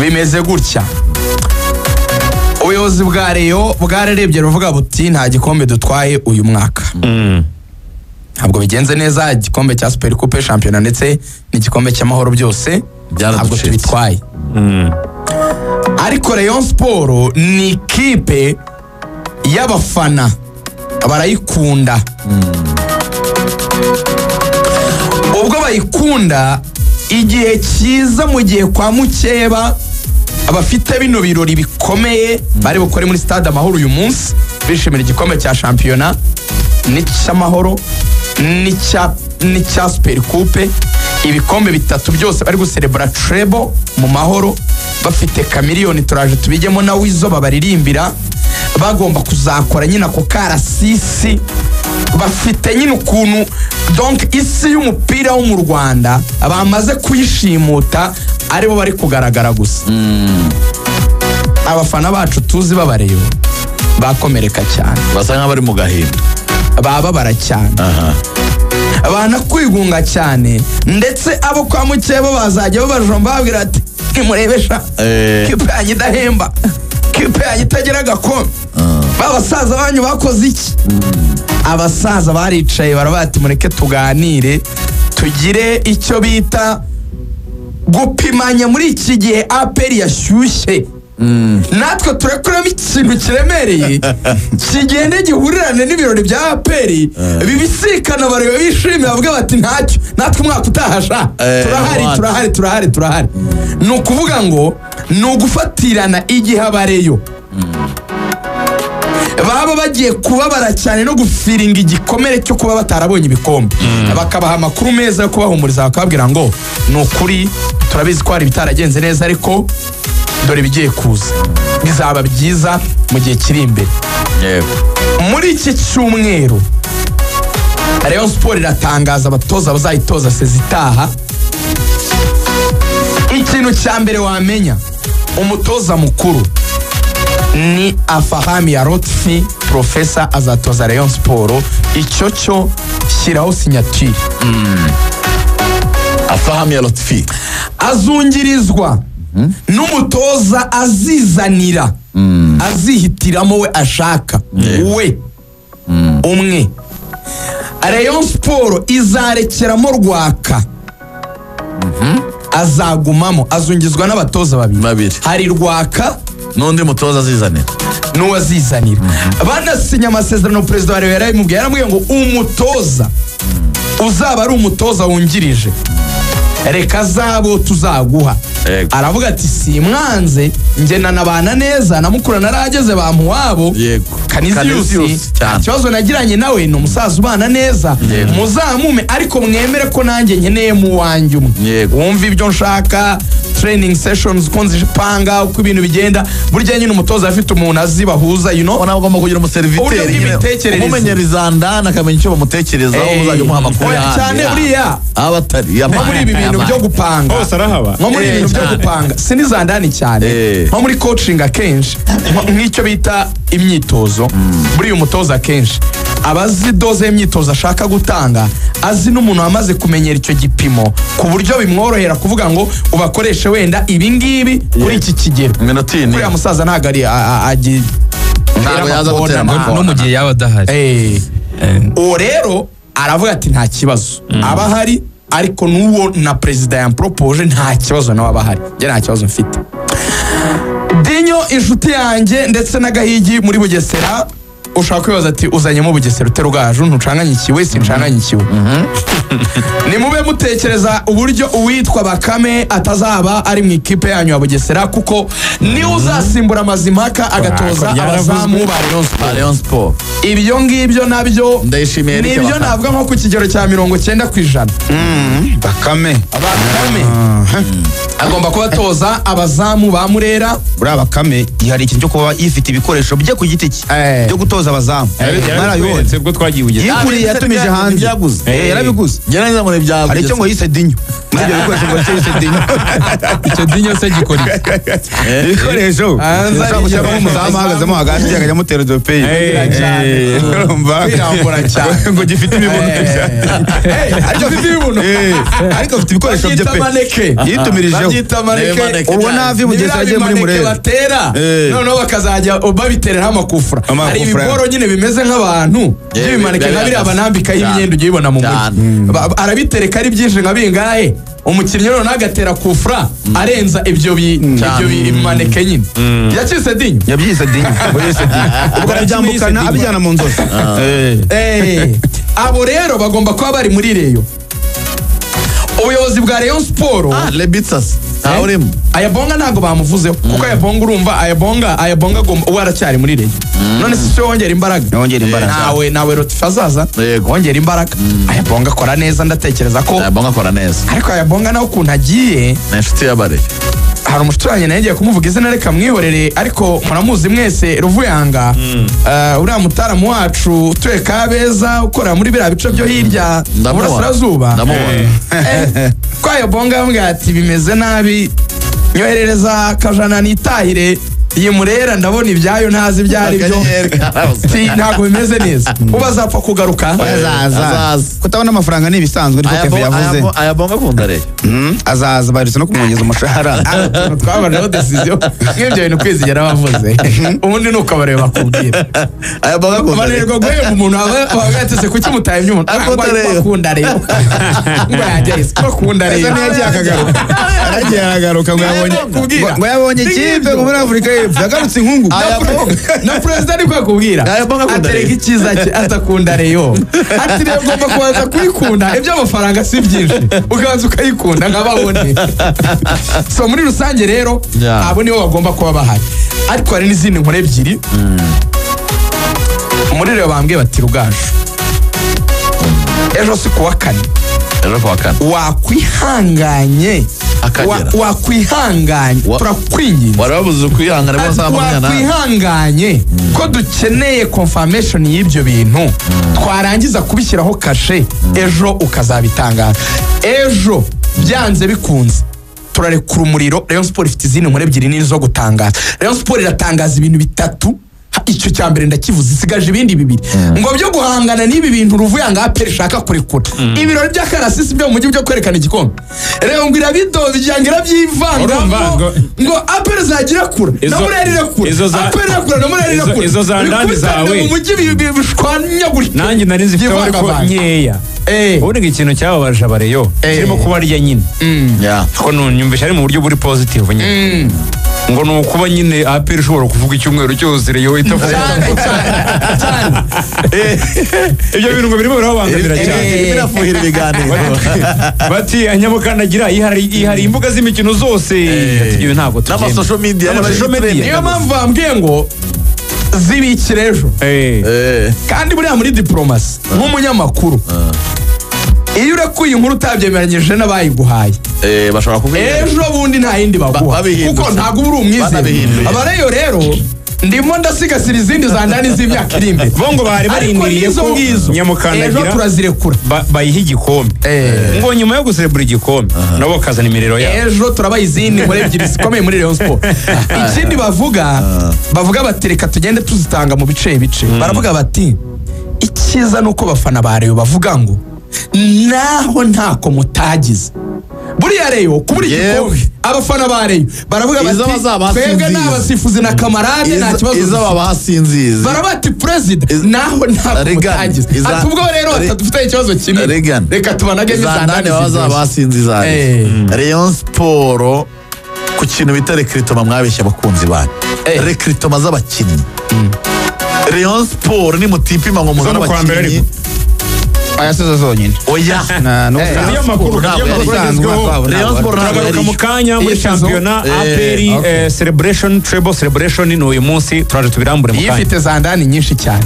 bimeze gutya. Ubuyobozi bwa Rayon bwararebye ruvuga buti nta gikombe dutwaye uyu mwaka. Ntabwo bigenze neza, igikombe cya Super Coupe Championnat ndetse n'igikombe cy'amahoro byose ntabwo tubitwaye. Ariko Rayon Sport ni ikipe y'abafana, barayikunda. Ubwo bayikunda, igihe cyiza mu gihe kwa Mukeba abafite bino birori bikomeye bari bukore muri stade Amahoro uyu munsi bishimira igikombe cya shampiyona n'icy'amahoro n'icya Super Coupe, ibikombe bitatu byose bari guserebura treble mu mahoro, bafite kamiliyoni turaje tubijyemo na Wizo babaririmbira, bagomba kuzakora nyina ko karasisi, bafite nyine ukuntu donc isi y'umupira wo mu Rwanda bamaze kuyishimuta aribo bari kugaragara gusa. Abafana bacu tuzi babareyo bakomereka cyane, basa nk'abari mu gahinda, bababara cyane, abana kwigunga cyane, ndetse abo kwa Mukeba bazajya babajomba babwira ati nimurebesha kipe yanyu idahemba, kipe yanyu itagira gakombe, babasaza banyu bakoze iki? Abasaza baricaye barabati mureke tuganire, tugire icyo bita gupimanya muri iki gihe APR yashyushye. Natwe turekuramo ikintu kiremereye kigende gihurirane n'ibirori bya APR bibisikana bareba bishimye bavuga bati ntacyo natwe umwaka utahasha turahari. Ni ukuvuga ngo ni ugufatirana igihe abareyo baba bagiye kubabara cyane no gufiringa igikomere cyo kuba batarabonye ibikombe, bakabaha amakuru meza yo kubahumuriza, bakababwira ngo ni ukuri turabizi ko hari bitaragenze neza ariko dore bigiye kuza, bizaba byiza mu gihe kiri imbere. Muri iki cyumweru Rayon Sport iratangaza abatoza bazayitoza sezitaha. Ikintu cya mbere wamenya, umutoza mukuru ni Afahami ya Lotfi, Professor azatoza Rayon Sport. Icyo cyo shyiraho signature. Afahami ya Lotfi azungirizwa n'umutoza azizanira, azihitiramo we ashaka, we umwe. Rayon Sport izarekeramo Rwaka, azagumamo, azungizwa n'abatoza babiri. Hari Rwaka n'undi mutoza azizanira, n'uwazizanira. Banasinya amasezerano, perezida wa Rayon yaramubwiye ngo umutoza uzaba ari umutoza wungirije reka zabo tuzaguha. Aravuga ati simwanze, nge nanabana neza, namukura narageze bamuwabo Kaniziyusi, ikibazo nagiranye nawe ni umusaza ubana neza, muzamume ariko mwemere ko nanjye nkeneye mu wanjye umwe, wumva ibyo nshaka, training sessions uko nzipanga, uko ibintu bigenda. Burya nyine umutoza afite umuntu azi bahuza, you know, agomba kugira umuseriviteri umumenyereza ndana akamenya icyo bamutekerezaho, uzajya umuha amakuru cyane buriya abatari muri ibi bintu byo gupanga, nko muri ibintu byo gupanga sinizandani cyane, nko muri coaching akenshi nk'icyo bita imyitozo. Buriya umutoza akenshi abazi doze y'imyitozo ashaka gutanga, azi n'umuntu wamaze kumenyera icyo gipimo ku buryo bimworohera kuvuga ngo ubakoreshe wenda ibi ngibi kuri iki kigero. Kuriya musaza ntabwo ari ntabwo yaza gutera no mu gihe yaba adahari. Uwo rero aravuga ati nta kibazo aba ahari, ariko n'uwo na perezida yampropoje nta kibazo nawe aba ahari, njye nta kibazo mfite. Dinyo inshuti yanjye ndetse n'Agahigi muri Bugesera, ushaka kwibaza ati uzanyemo Bugesera uterugaju ntucanganyikiwe, sincanganyikiwe. Ni mube mutekereza uburyo uwitwa Bakame atazaba ari mu ikipe yanyu ya Bugesera, kuko ni uzasimbura Mazimpaka agatoza abazamu ba Rayon Sport. Ibyo ngibyo nabyo ndayishimiye nibyo navuga nko ku kigero cya 90%. Bakame agomba kubatoza abazamu ba Murera. Buriya Bakame ihari ikintu cyo kuba yifite ibikoresho bye ku giti cye byo gutoza abazamu. Narabibonye ubwo twagiye Bugesera, yikuriye yatumije hanze, yarabiguze. Gerageza muri byaguze, hari icyo ngo yise Dinyo, muri ibyo bikoresho ngo yise Dinyo. icyo Dinyo se gikora ibikoresho ushaka gushyiramo umuzamu ahagazemo hagati akajya amutera dopeyi, kwirambura cyane ngo gifite imibuno, ariko afite ibikoresho bye pe, yitumirijeho babyita maneke. ubwo navi Bugesera agiye muri Murera batera noneho bakazajya babitereraho amakufura. Hari ibiboro nyine bimeze nk'abantu by'ibimaneke nka biriya banambikaho imyenda ugiye ubona mu mujyi. Arabitereka ari byinshi nka bingahe, umukinnyi noneho agatera kufura arenza ibyo bimaneke nyine. Yacyise dinyo. yabyise dinyo ubwo arabyambukana abijyana mu nzozi. Abo rero bagomba kuba bari muri Reyo. Ubuyobozi bwa Rayon Sport Lebitsas urimo Ayabonga ntago bamuvuzeho kuko Ayabonga urumva Ayabonga uwo aracyari muri Reyo. None si wongera imbaraga nawe Rotifa azaza wongera imbaraga. Ayabonga akora neza, ndatekereza ko Ayabonga akora neza, ariko Ayabonga nawe ukuntu agiye ni inshuti y'abare. hari umushuti wanjye nagiye kumuvuga izina reka mwihorere, ariko muramuzi mwese Ruvuyanga, uriya mutaramu wacu utuye Kabeza ukora muri biriya bice byo hirya Burasirazuba. Ko Ayabonga yambwira ati bimeze nabi, nyoherereza akajana nitahire iyi Murera ndabona ibyayo ntazi ibyari byo ntabwo bimeze neza. Ubu azapfa kugaruka azaza kutabona amafaranga ni ibisanzwe niko Kevin yavuze. Ayabonga akunda Reyo azaza baherutse no kumwongeza umushahara. twabajeho decision nk'ibyo bintu kwizigera bavuze ubundi nuko abareba bakubwira. Ayabonga akunda Reyo banirwa guhemba umuntu wagatse kuki mutaye imyumuntu akunda Reyo ngo yageze akunda Reyo aragiye aragaruka ngo yabonye ikipe muri Afurika y'Epfo yagarutse inkungu na president ariko akubwira atereka icyiza cye atakunda Reyo ati rero ugomba kubanza kuyikunda, ibyo amafaranga si byinshi ukabanza ukayikunda nk'ababone. So muri rusange rero abo nibo bagomba kuba bahari, ariko hari n'izindi nkore ebyiri muri Reyo bambwiye bati Rugaju ejo si kuwa kane wakwihanganye turakwinginze warabuze ukwihangana wakwihanganye ko dukeneye confirmation y'ibyo bintu, twarangiza kubishyiraho kashe ejo ukazabitangaza. Ejo byanze bikunze turarekura umuriro. Rayon Sport ifite izindi nkore ebyiri nini zo gutangaza. Rayon Sport iratangaza ibintu bitatu, icyo cya mbere ndakivuze, isigaje ibindi bibiri ngo byo guhangana n'ibi bintu Ruvuyanga aperi shaka kurekura. Ibirori by'akarasisi byo mu mujyi byo kwerekana igikombe rero ngo irabidoze byangira byivangamo ngo aperi zagira kura na Murera irekura aperi irekura na Murera irekura. Izo za ndani zawe mu mujyi bishwanya gutya. Nanjye nari nzi ko ariko nkeya ubundi ikintu cyababaje abareyo kirimo kuba arya nyine ko nunyumvisha ari mu buryo buri positive nyine ngo nukuba nyine aperi ishobora kuvuga icyumweru cyose Reyo itavuga ibyo bintu ngo birimo birabangamira cyane birafuhira ibiganiro bati anyamukandagira ihari imbuga z'imikino zose ibyo ntabwo n'ama social media niyo mpamvu bambwiye ngo zibikire ejo. Kandi buriya muri diplomasi nk'umunyamakuru iyo urekuye inkuru utabyemeranyije n'abayiguhaye bashobora kuvuga ejo bundi nta yindi baguha kuko ntabwo uri umwizero. Abareyo rero ndimo ndasigasira izindi za ndani z'imyaka iri imbere bo ngo bari barindiriye ko nyamukandagira ejo turazirekura bayiha igikombe ngo nyuma yo guserebura igikombe nabo bakazana imiriro yabo. Ejo turabaha izindi nkore ebyiri zikomeye muri Rayon Sport. Ikindi bavuga bati reka tugende tuzitanga mu bice baravuga bati icyiza nuko bafana ba Reyo bavuga ngo naho ntako mutagize buriya Reyo kuburi igikombe. Abafana ba Reyo baravuga bati twebwe n'abasifuzi na kamarade nta kibazo izo babasinzize barabati president naho ntako mutagize atubwo rero batadufite ikibazo kinini reka tubanage n'izandane babasinzize. Rayon Sport ku kintu bita recruitment mwabeshya abakunzi banyu recruitment z'abakinnyi. Rayon Sport ni mutipima ngo muzana abakinnyi ayasoza zonyine oya niyo makuru Rayon Sport nagaruka mu kanya muri shampiyona aperi celebration treble celebration ni uyu munsi turaje tubirambure mu kanya. Ifite za ndani nyinshi cyane.